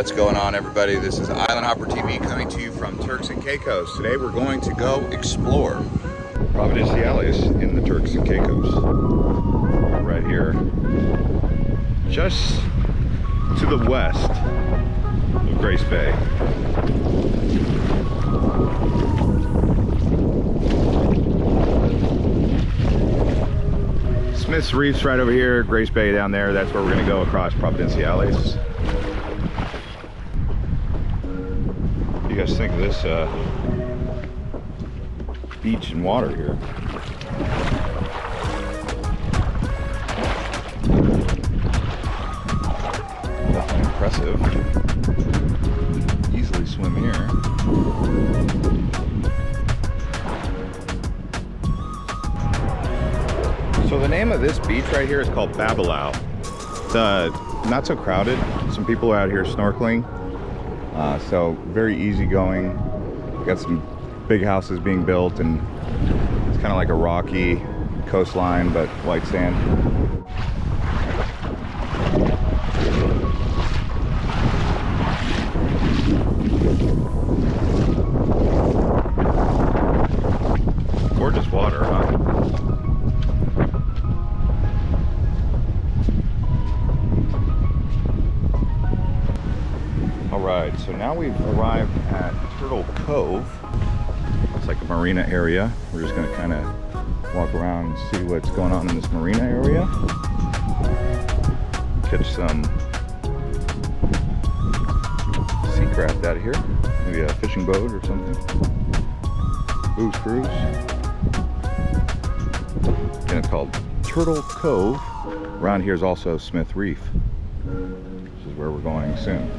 What's going on, everybody? This is Island Hopper TV coming to you from Turks and Caicos. Today we're going to go explore Providenciales in the Turks and Caicos. Right here, just to the west of Grace Bay. Smith's Reef's right over here, Grace Bay down there. That's where we're going to go across Providenciales. What do you guys think of this beach and water here? Definitely impressive. Easily swim here. So the name of this beach right here is called Babalao. It's not so crowded. Some people are out here snorkeling. So very easygoing. Got some big houses being built, and it's kind of like a rocky coastline, but white sand. Gorgeous water, huh? Alright, so now we've arrived at Turtle Cove. It's like a marina area. We're just going to kind of walk around and see what's going on in this marina area. Catch some sea craft out of here. Maybe a fishing boat or something. Booze cruise. And it's called Turtle Cove. Around here is also Smith Reef. This is where we're going soon.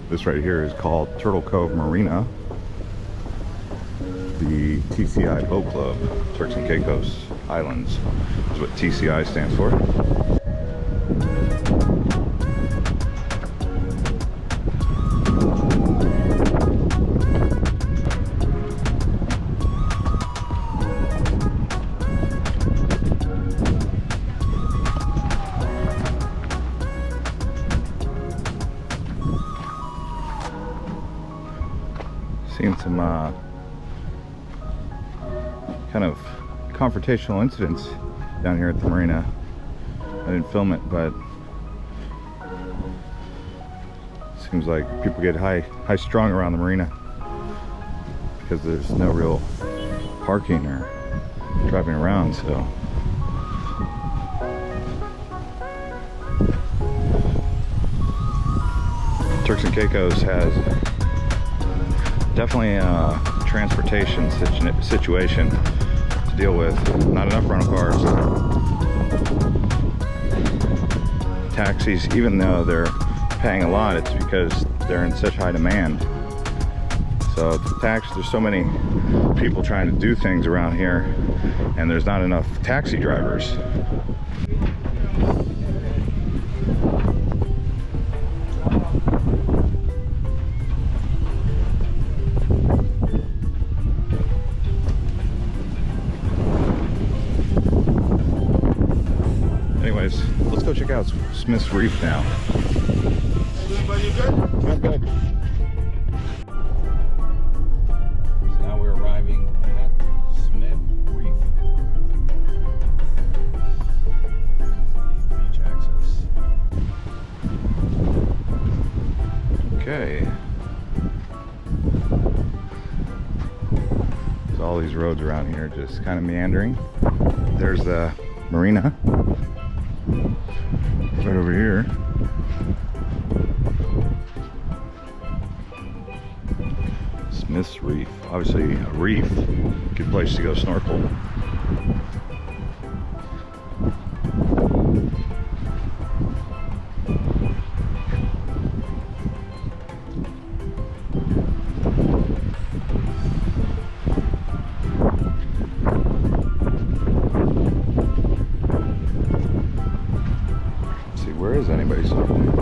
This right here is called Turtle Cove Marina. The TCI Boat Club, Turks and Caicos Islands, is what TCI stands for. Seeing some kind of confrontational incidents down here at the marina. I didn't film it, but seems like people get high strung around the marina because there's no real parking or driving around. So Turks and Caicos has definitely a transportation situation to deal with. Not enough rental cars. Taxis, even though they're paying a lot, it's because they're in such high demand. So there's so many people trying to do things around here, and there's not enough taxi drivers. Anyways, let's go check out Smith's Reef now. Everybody good? I'm good. So now we're arriving at Smith Reef. Beach access. Okay. There's all these roads around here just kind of meandering. There's the marina. Right over here. Smith's Reef. Obviously a reef. Good place to go snorkel. Where is anybody snorkeling?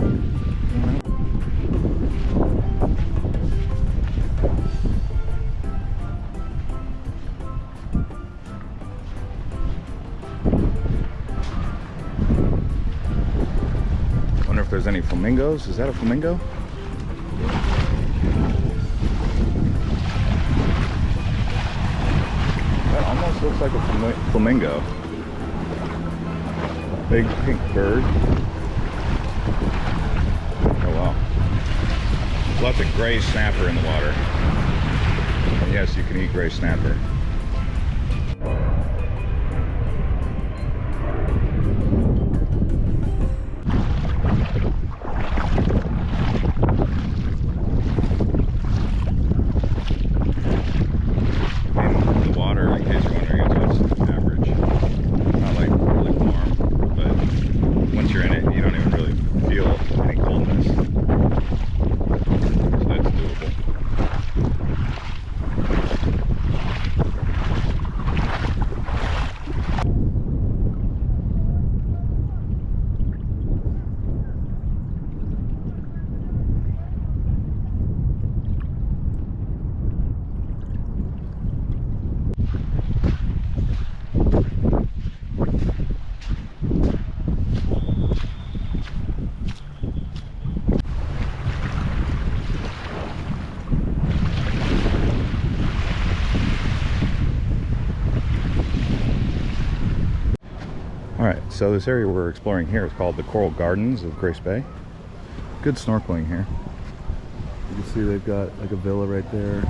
there's any flamingos. Is that a flamingo? That almost looks like a flamingo. Big pink bird. Oh wow. Lots of gray snapper in the water. And yes, you can eat gray snapper. Alright, so this area we're exploring here is called the Coral Gardens of Grace Bay. Good snorkeling here. You can see they've got like a villa right there.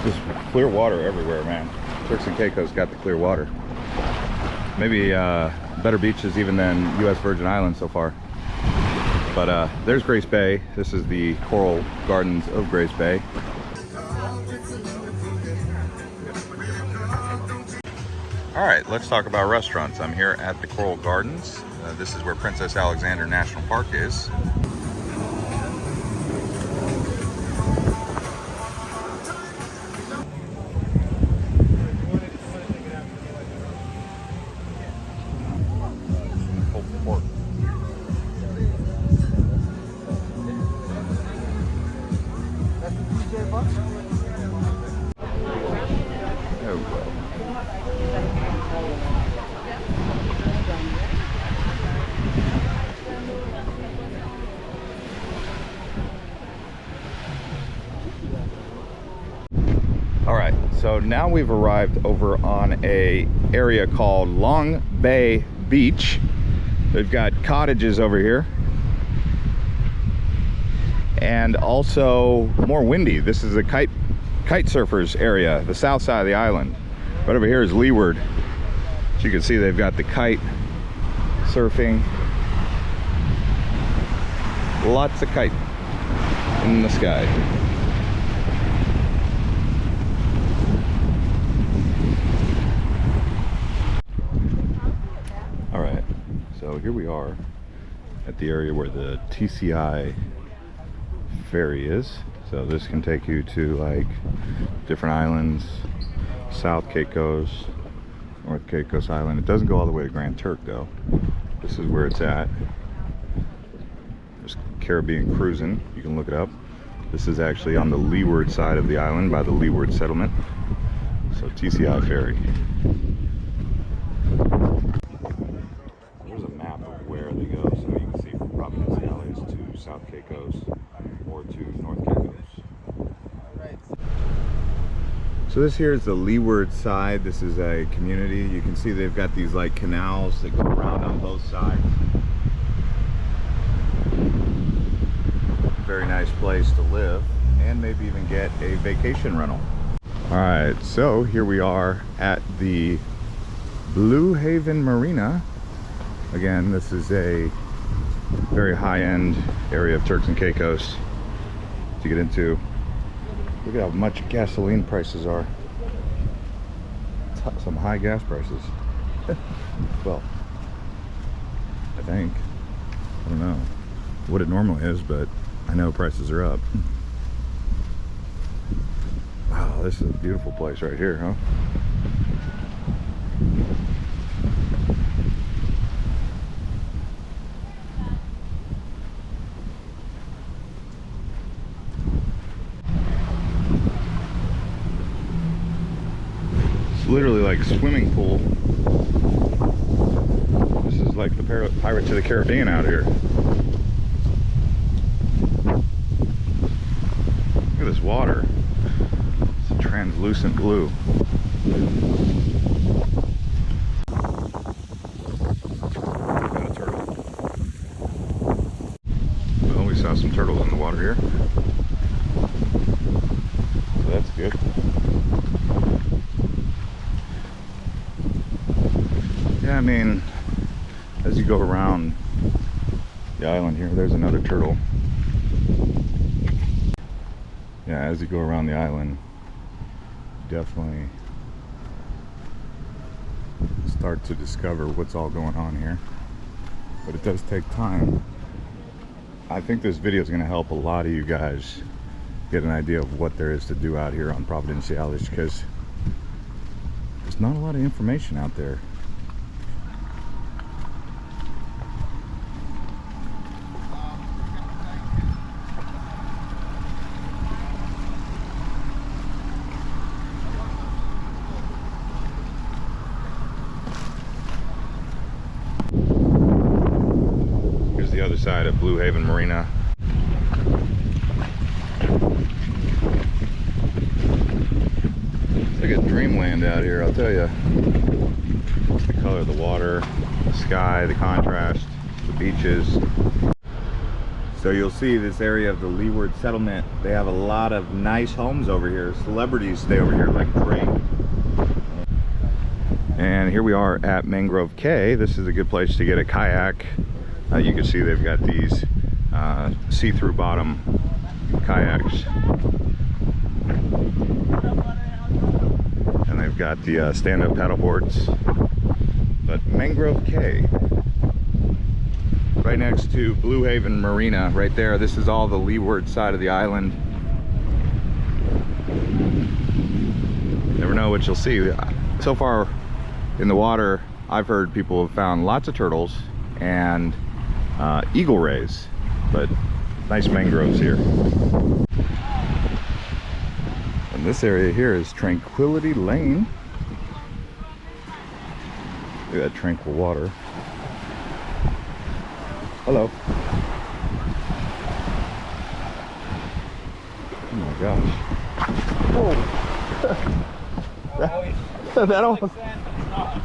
Just clear water everywhere, man. Turks and Caicos got the clear water. Maybe better beaches even than U.S. Virgin Islands so far. But there's Grace Bay. This is the Coral Gardens of Grace Bay. All right, let's talk about restaurants. I'm here at the Coral Gardens. This is where Princess Alexander National Park is. Alright, so now we've arrived over on a area called Long Bay Beach. They've got cottages over here. And also more windy. This is a kite surfers area, the south side of the island. Right over here is Leeward. As you can see, they've got the kite surfing. Lots of kite in the sky. All right, so here we are at the area where the TCI Ferry is. So this can take you to like different islands, South Caicos, North Caicos Island. It doesn't go all the way to Grand Turk though. This is where it's at. There's Caribbean Cruising, you can look it up. This is actually on the Leeward side of the island by the Leeward settlement. So TCI Ferry. There's a map of where they go, so you can see from Providenciales to South Caicos or to North Caicos. So this here is the Leeward side. This is a community. You can see they've got these like canals that go around on both sides. Very nice place to live and maybe even get a vacation rental. All right, so here we are at the Blue Haven Marina. Again, this is a very high-end area of Turks and Caicos to get into. Look at how much gasoline prices are. Some high gas prices. Well, I think. I don't know what it normally is, but I know prices are up. Wow, Oh, this is a beautiful place right here, huh? It's literally like a swimming pool. This is like the Pirates of the Caribbean out here. Look at this water. It's a translucent blue. Got a turtle. Well, we saw some turtles in the water here. So that's good. Yeah, I mean, as you go around the island here, there's another turtle. Yeah, as you go around the island, definitely start to discover what's all going on here. But it does take time. I think this video is going to help a lot of you guys get an idea of what there is to do out here on Providenciales, because there's not a lot of information out there. The other side of Blue Haven Marina. It's like a dreamland out here, I'll tell you. The color of the water, the sky, the contrast, the beaches. So you'll see this area of the Leeward settlement, they have a lot of nice homes over here. Celebrities stay over here like Drake. And here we are at Mangrove Cay. This is a good place to get a kayak. You can see they've got these see-through bottom kayaks, and they've got the stand-up paddle boards. But Mangrove Cay, right next to Blue Haven Marina, right there. This is all the leeward side of the island. Never know what you'll see. So far in the water, I've heard people have found lots of turtles and eagle rays, but nice mangroves here. And this area here is Tranquility Lane. Look at that tranquil water. Hello. Oh my gosh. Whoa. that almost,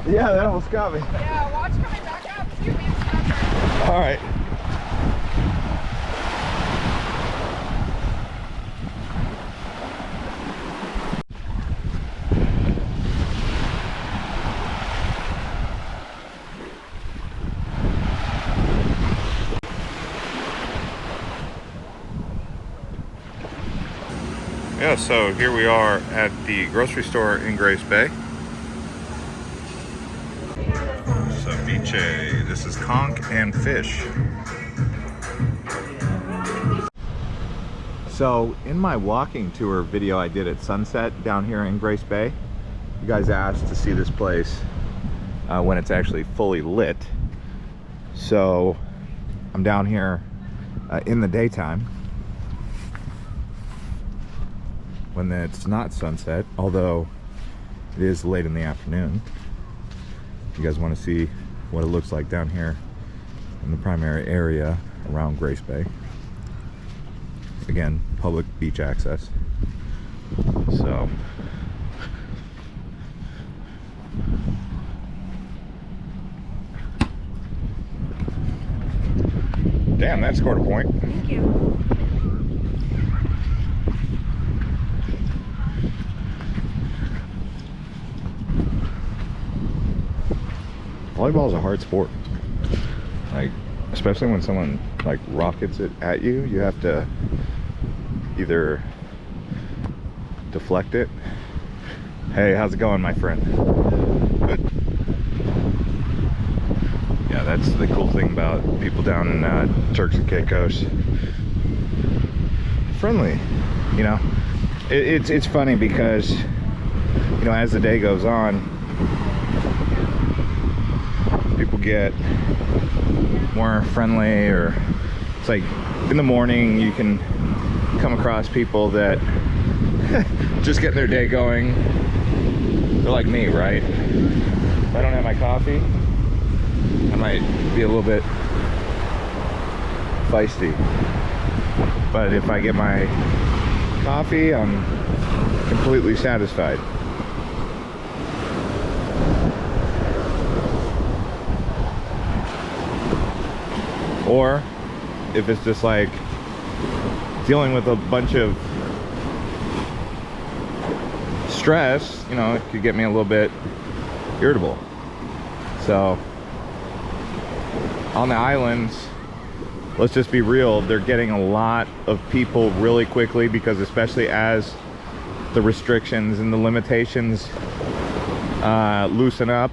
yeah, that almost got me. Yeah, watch coming back up. Excuse me, stop. All right. Yeah, so here we are at the grocery store in Grace Bay. Ceviche. This is conch and fish. So in my walking tour video I did at sunset down here in Grace Bay, you guys asked to see this place when it's actually fully lit. So I'm down here in the daytime when it's not sunset, although it is late in the afternoon. You guys want to see what it looks like down here in the primary area around Grace Bay. Again, public beach access. So damn, that scored a point. Thank you. Volleyball is a hard sport. Like, especially when someone like rockets it at you, you have to either deflect it. Hey, how's it going, my friend? Good. Yeah, that's the cool thing about people down in Turks and Caicos. Friendly, you know. it's funny because, you know, as the day goes on, people get more friendly, or it's like in the morning you can come across people that just getting their day going. They're like me, right? If I don't have my coffee, I might be a little bit feisty. But if I get my coffee, I'm completely satisfied. Or if it's just like dealing with a bunch of stress, you know, it could get me a little bit irritable. So on the islands, let's just be real, they're getting a lot of people really quickly, because especially as the restrictions and the limitations loosen up,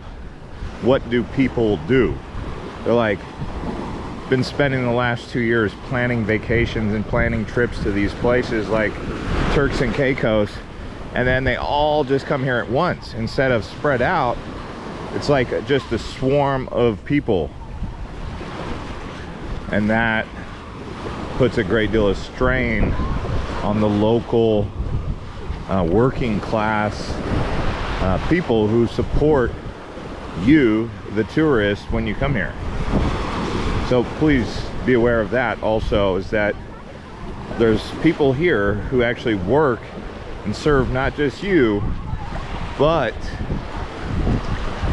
what do people do? They're like, been spending the last 2 years planning vacations and planning trips to these places like Turks and Caicos, and then they all just come here at once instead of spread out. It's like just a swarm of people, and that puts a great deal of strain on the local working class people who support you, the tourist, when you come here. So please be aware of that also, is that there's people here who actually work and serve not just you, but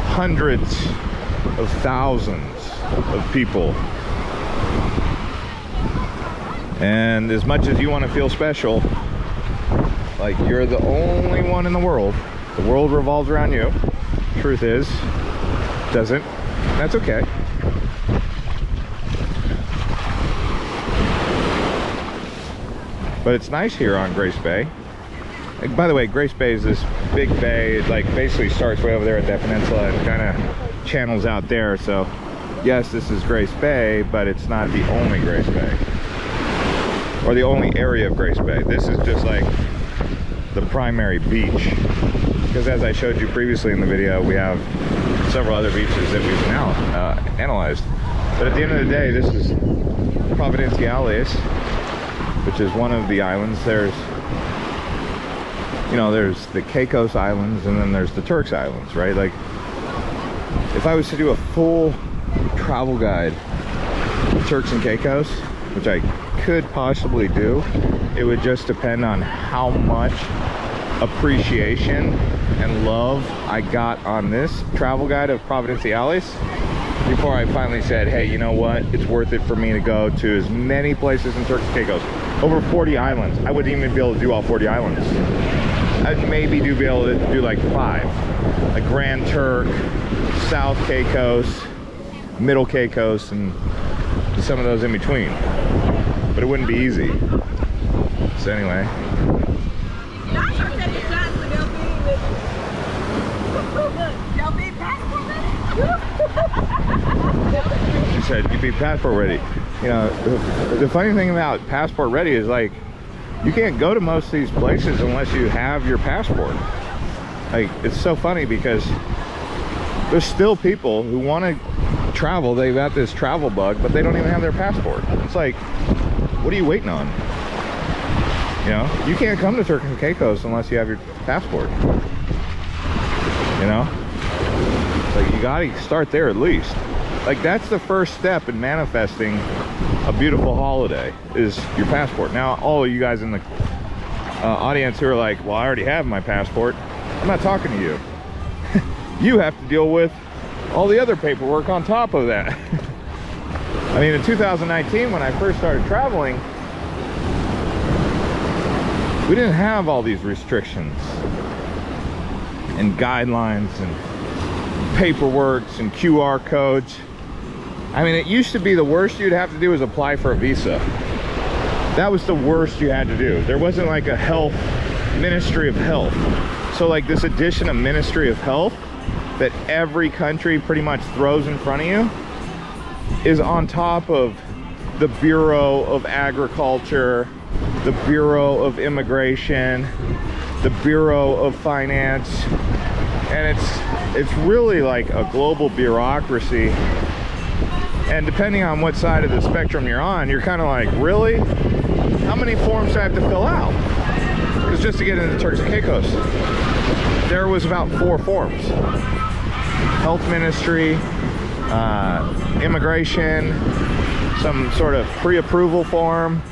hundreds of thousands of people. And as much as you want to feel special, like you're the only one in the world revolves around you. Truth is, it doesn't. That's okay. But it's nice here on Grace Bay. And by the way, Grace Bay is this big bay. It like basically starts way over there at that peninsula and kind of channels out there. So yes, this is Grace Bay, but it's not the only Grace Bay, or the only area of Grace Bay. This is just like the primary beach, because as I showed you previously in the video, we have several other beaches that we've now analyzed. But at the end of the day, this is Providenciales, which is one of the islands. There's, you know, there's the Caicos Islands, and then there's the Turks Islands, right? Like, if I was to do a full travel guide to Turks and Caicos, which I could possibly do, it would just depend on how much appreciation and love I got on this travel guide of Providenciales before I finally said, hey, you know what, it's worth it for me to go to as many places in Turks and Caicos. Over 40 islands. I wouldn't even be able to do all 40 islands. I'd maybe be able to do like 5. Like Grand Turk, South Caicos, Middle Caicos, and some of those in between. But it wouldn't be easy. So anyway. She said, you be passport ready. You know, the funny thing about passport ready is, like, you can't go to most of these places unless you have your passport. Like, it's so funny because there's still people who want to travel. They've got this travel bug, but they don't even have their passport. It's like, what are you waiting on? You know, you can't come to Turks and Caicos unless you have your passport. You know, like, you gotta start there at least. Like, that's the first step in manifesting a beautiful holiday, is your passport. Now, all of you guys in the audience who are like, well, I already have my passport, I'm not talking to you. You have to deal with all the other paperwork on top of that. I mean, in 2019, when I first started traveling, we didn't have all these restrictions and guidelines and paperworks and QR codes. I mean, it used to be the worst you'd have to do is apply for a visa. That was the worst you had to do. There wasn't like a health, Ministry of Health. So like this addition of Ministry of Health that every country pretty much throws in front of you is on top of the Bureau of Agriculture, the Bureau of Immigration, the Bureau of Finance, and it's really like a global bureaucracy. And depending on what side of the spectrum you're on, you're kind of like, really? How many forms do I have to fill out? Because just to get into Turks and Caicos, there was about 4 forms. Health Ministry, immigration, some sort of pre-approval form.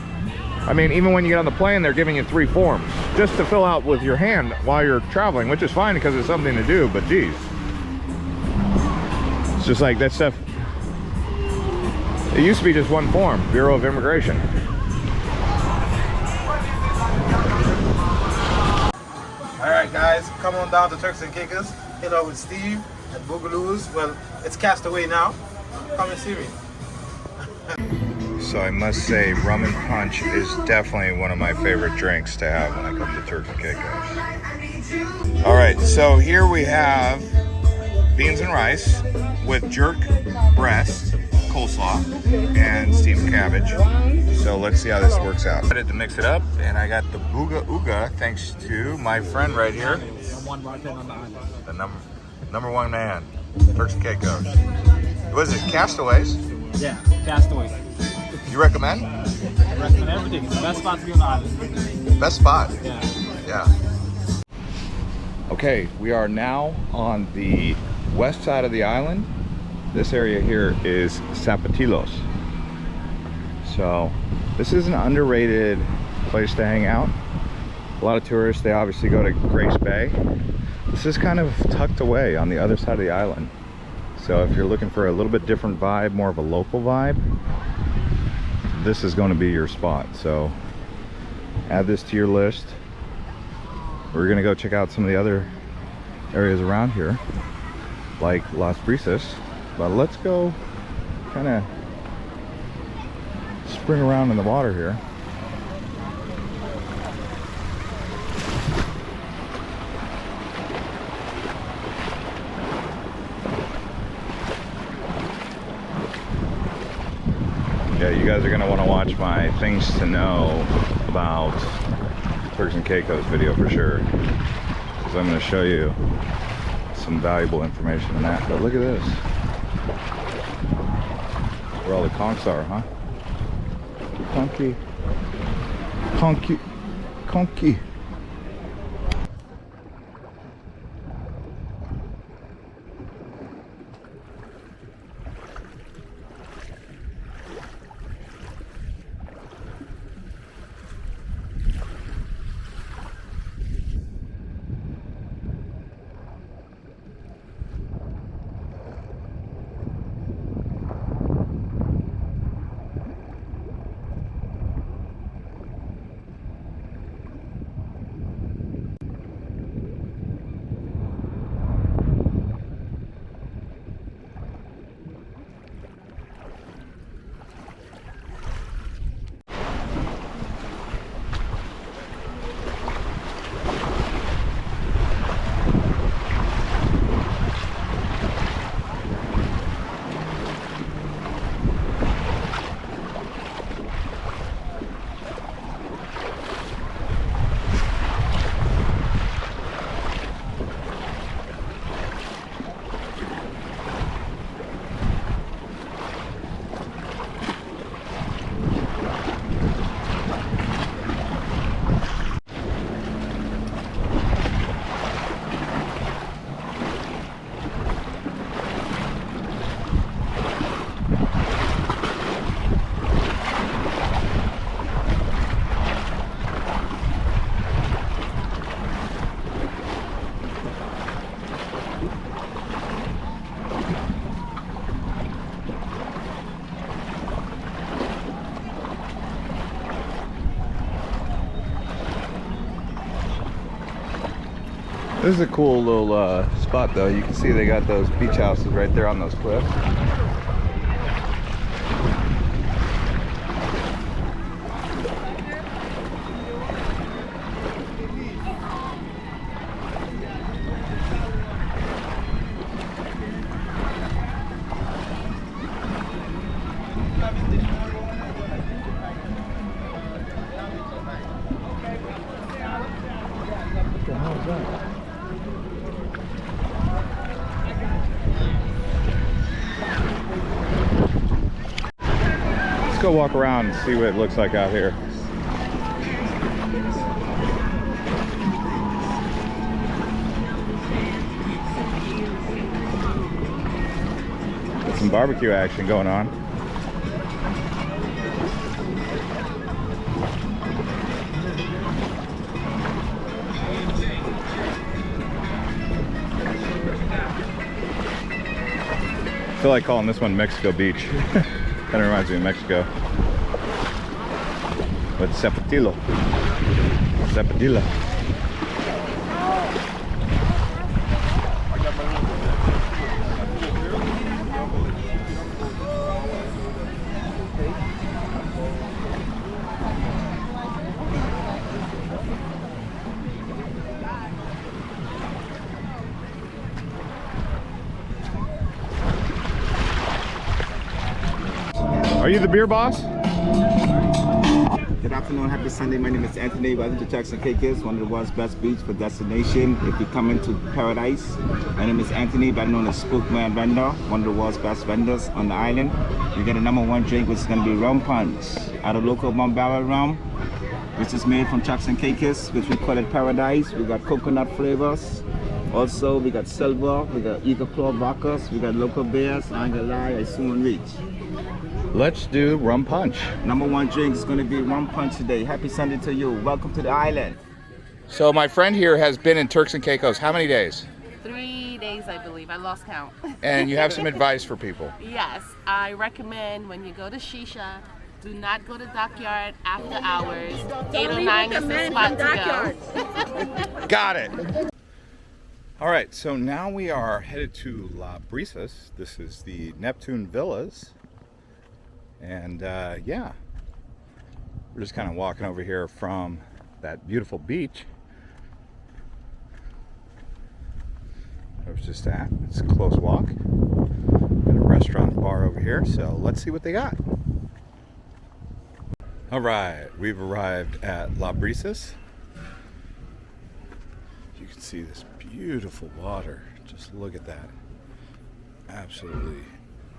I mean, even when you get on the plane, they're giving you 3 forms just to fill out with your hand while you're traveling, which is fine because it's something to do, but geez. It's just like that stuff. It used to be just 1 form, Bureau of Immigration. All right, guys, come on down to Turks and Caicos. Hit out with Steve at Boogaloo's. Well, it's Castaway now. Come and see me. So I must say, rum and punch is definitely one of my favorite drinks to have when I come to Turks and Caicos. All right, so here we have beans and rice with jerk breast, coleslaw, and steamed cabbage. So let's see how this works out. I decided to mix it up, and I got the Booga Ooga thanks to my friend right here, the number 1 man, Turks and Caicos. What is it, Castaways? Yeah, Castaways. You recommend? I recommend everything. It's the best spot to be on the island. Best spot? Yeah. Yeah. Okay, we are now on the west side of the island. This area here is Sapodillas. So this is an underrated place to hang out. A lot of tourists, they obviously go to Grace Bay. This is kind of tucked away on the other side of the island. So if you're looking for a little bit different vibe, more of a local vibe, this is going to be your spot. So add this to your list. We're gonna go check out some of the other areas around here, like Las Brisas, but let's go kind of spring around in the water here. Yeah, you guys are going to want to watch my things to know about Turks and Caicos video for sure, because I'm going to show you some valuable information in that. But look at this, where all the conchs are, huh? Conky, conky, conky. This is a cool little spot though. You can see they got those beach houses right there on those cliffs. go walk around and see what it looks like out here. Got some barbecue action going on. I feel like calling this one Mexico Beach. Kind of reminds me of Mexico. With Sapodilla. Sapodilla. Are you the beer boss? Good afternoon, happy Sunday. My name is Anthony. Welcome to Turks and Caicos, one of the world's best beach for destination. If you come into paradise, my name is Anthony, better known as Spookman Vendor, one of the world's best vendors on the island. You get a #1 drink, which is going to be rum punch out of local rum barrel rum, which is made from Turks and Caicos, which we call it paradise. We got coconut flavors. Also, we got silver, we got Eagle Claw vodkas, we got local beers. I ain't gonna lie, I soon reach. Let's do rum punch. #1 drink is going to be rum punch today. Happy Sunday to you. Welcome to the island. So my friend here has been in Turks and Caicos. How many days? 3 days, I believe. I lost count. And you have some advice for people. Yes, I recommend when you go to Shisha, do not go to Dockyard after hours. 8 or 9 is the spot to go. Got it. All right, so now we are headed to La Brisas. This is the Neptune Villas. And yeah, we're just kind of walking over here from that beautiful beach I was just at. It's a close walk. Got a restaurant and bar over here, so let's see what they got. All right, we've arrived at La Brisas. You can see this beautiful water. Just look at that. Absolutely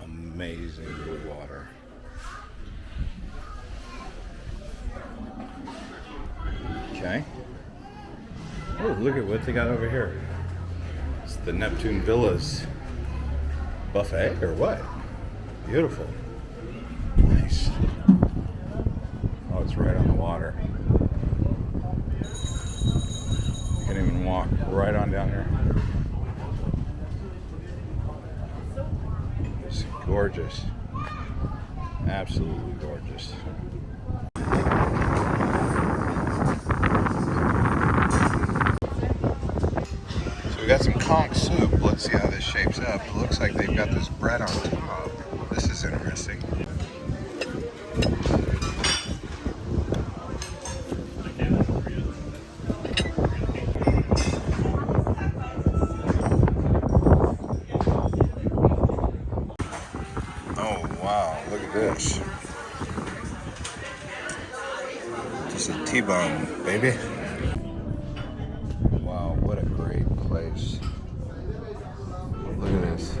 amazing blue water. Okay. Oh, look at what they got over here. It's the Neptune Villas buffet or what? Beautiful. Nice. Oh, it's right on the water. You can even walk right on down here. It's gorgeous. Absolutely gorgeous. We got some conch soup. Let's see how this shapes up. It looks like they've got this bread on top. This is interesting. Oh wow, look at this. Just a T-bone, baby. Wow, what a great place. Look at this.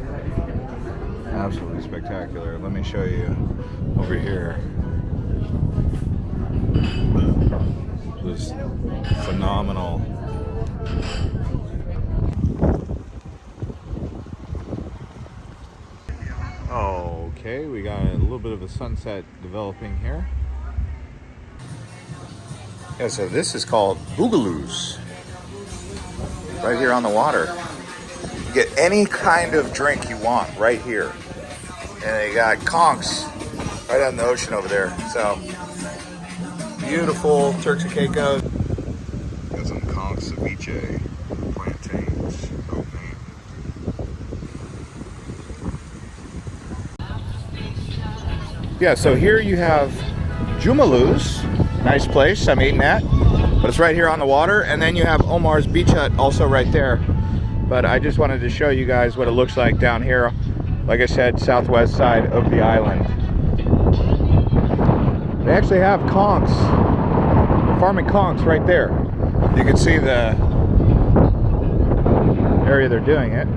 Absolutely spectacular. Let me show you over here. Just phenomenal. Okay, we got a little bit of a sunset developing here. Yeah, so this is called Boogaloos. Right here on the water. You get any kind of drink you want right here. And they got conchs right out in the ocean over there. So, beautiful Turks and Caicos. Got some conch ceviche, plantains. Oh man. Yeah, so here you have Jumaloo's. Nice place, I'm eating at. But it's right here on the water. And then you have Omar's Beach Hut also right there. But I just wanted to show you guys what it looks like down here. Like I said, southwest side of the island. They actually have conchs. They're farming conchs right there. You can see the area they're doing it.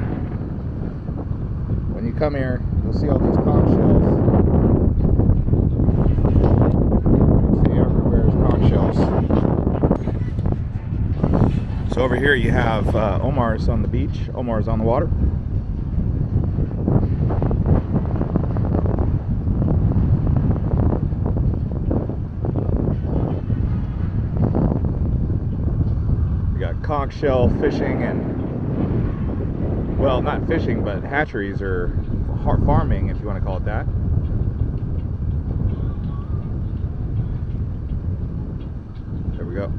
When you come here, you'll see all these conch shells. here you have Omar's on the beach. Omar's on the water. We got conch shell fishing and, well, not fishing, but hatcheries or farming, if you want to call it that. There we go.